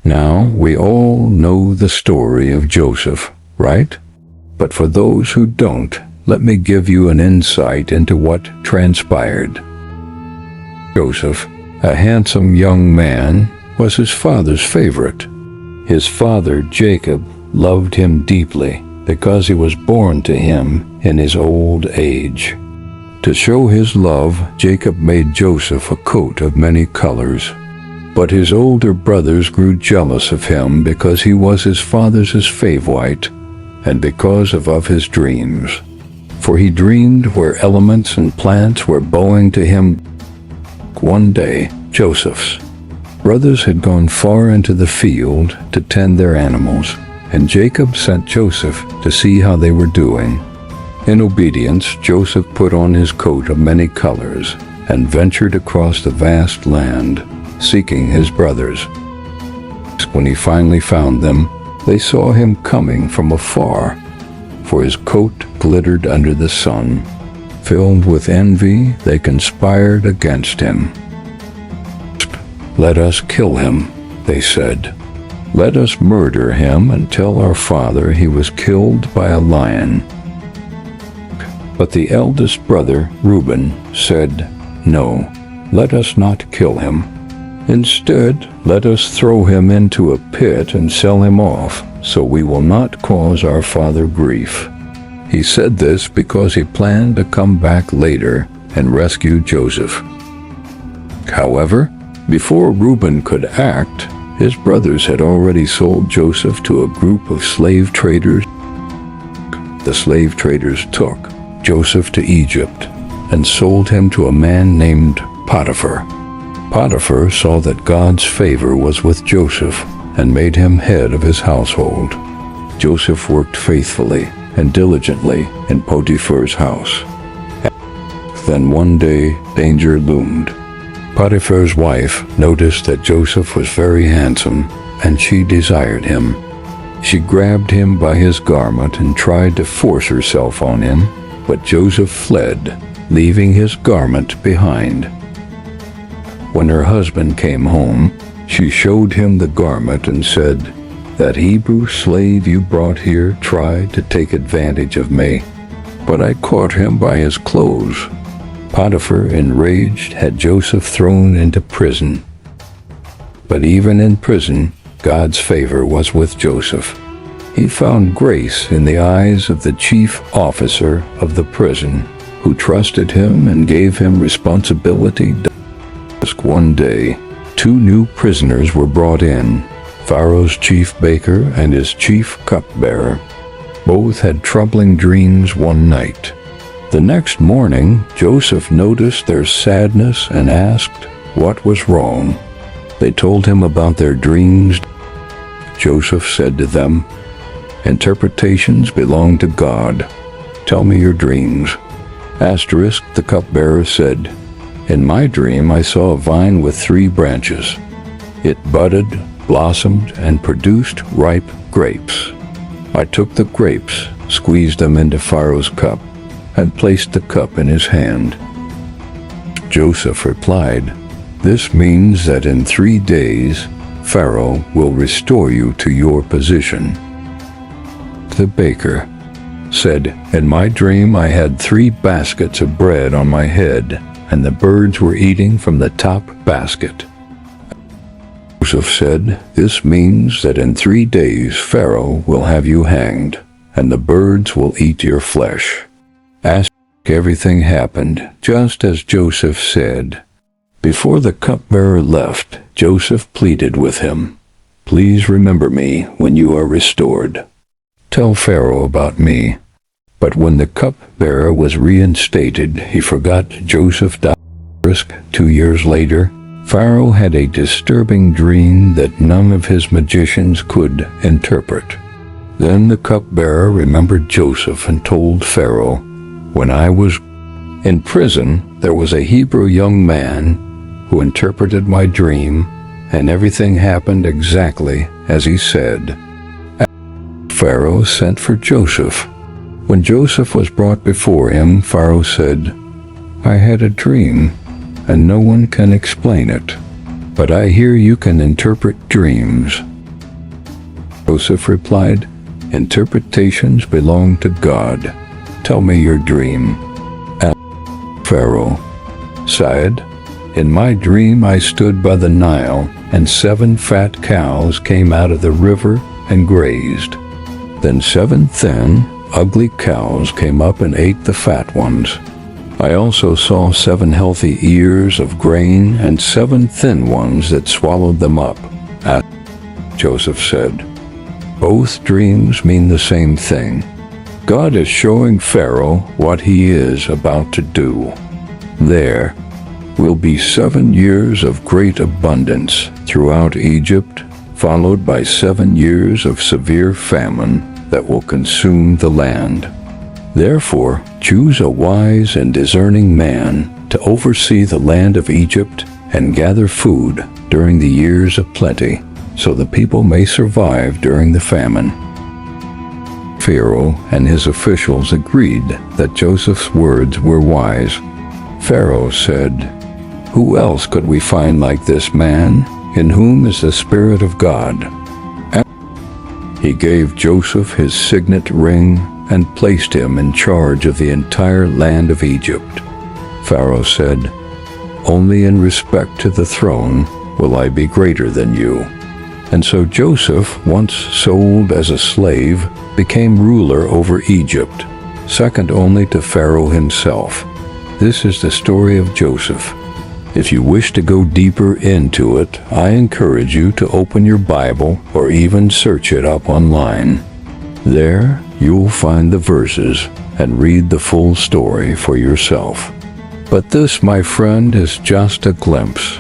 Now, we all know the story of Joseph, right? But for those who don't, let me give you an insight into what transpired. Joseph, a handsome young man, was his father's favorite. His father, Jacob, loved him deeply because he was born to him in his old age. To show his love, Jacob made Joseph a coat of many colors. But his older brothers grew jealous of him because he was his father's favorite and because of his dreams. For he dreamed where elements and plants were bowing to him. One day, Joseph's brothers had gone far into the field to tend their animals, and Jacob sent Joseph to see how they were doing. In obedience, Joseph put on his coat of many colors and ventured across the vast land, seeking his brothers. When he finally found them, they saw him coming from afar, for his coat glittered under the sun. Filled with envy, they conspired against him. "Let us kill him," they said. "Let us murder him and tell our father he was killed by a lion." But the eldest brother, Reuben, said, "No, let us not kill him. Instead, let us throw him into a pit and sell him off, so we will not cause our father grief." He said this because he planned to come back later and rescue Joseph. However, before Reuben could act, his brothers had already sold Joseph to a group of slave traders. The slave traders took Joseph to Egypt and sold him to a man named Potiphar. Potiphar saw that God's favor was with Joseph and made him head of his household. Joseph worked faithfully and diligently in Potiphar's house. Then one day, danger loomed. Potiphar's wife noticed that Joseph was very handsome, and she desired him. She grabbed him by his garment and tried to force herself on him, but Joseph fled, leaving his garment behind. When her husband came home, she showed him the garment and said, "That Hebrew slave you brought here tried to take advantage of me, but I caught him by his clothes." Potiphar, enraged, had Joseph thrown into prison. But even in prison, God's favor was with Joseph. He found grace in the eyes of the chief officer of the prison, who trusted him and gave him responsibility. One day, two new prisoners were brought in, Pharaoh's chief baker and his chief cupbearer. Both had troubling dreams one night. The next morning, Joseph noticed their sadness and asked what was wrong. They told him about their dreams. Joseph said to them, "Interpretations belong to God. Tell me your dreams." Asterisk, the cupbearer said, "In my dream I saw a vine with 3 branches. It budded, blossomed, and produced ripe grapes. I took the grapes, squeezed them into Pharaoh's cup, and placed the cup in his hand." Joseph replied, "This means that in 3 days, Pharaoh will restore you to your position." The baker said, "In my dream I had 3 baskets of bread on my head, and the birds were eating from the top basket." Joseph said, "This means that in 3 days Pharaoh will have you hanged, and the birds will eat your flesh." Everything happened just as Joseph said. Before the cupbearer left, Joseph pleaded with him, "Please remember me when you are restored. Tell Pharaoh about me." But when the cupbearer was reinstated, he forgot Joseph died. 2 years later, Pharaoh had a disturbing dream that none of his magicians could interpret. Then the cupbearer remembered Joseph and told Pharaoh, "When I was in prison, there was a Hebrew young man who interpreted my dream, and everything happened exactly as he said." Pharaoh sent for Joseph. When Joseph was brought before him, Pharaoh said, "I had a dream, and no one can explain it. But I hear you can interpret dreams. Joseph replied, "Interpretations belong to God. Tell me your dream." And Pharaoh sighed, "In my dream I stood by the Nile, and 7 fat cows came out of the river and grazed. Then 7 thin, ugly cows came up and ate the fat ones. I also saw 7 healthy ears of grain and 7 thin ones that swallowed them up." Joseph said, "Both dreams mean the same thing. God is showing Pharaoh what he is about to do. There will be 7 years of great abundance throughout Egypt, followed by 7 years of severe famine that will consume the land. Therefore, choose a wise and discerning man to oversee the land of Egypt and gather food during the years of plenty, so the people may survive during the famine." Pharaoh and his officials agreed that Joseph's words were wise. Pharaoh said, "Who else could we find like this man, in whom is the Spirit of God?" He gave Joseph his signet ring and placed him in charge of the entire land of Egypt. Pharaoh said, "Only in respect to the throne will I be greater than you." And so Joseph, once sold as a slave, became ruler over Egypt, second only to Pharaoh himself. This is the story of Joseph. If you wish to go deeper into it, I encourage you to open your Bible or even search it up online. There, you'll find the verses and read the full story for yourself. But this, my friend, is just a glimpse.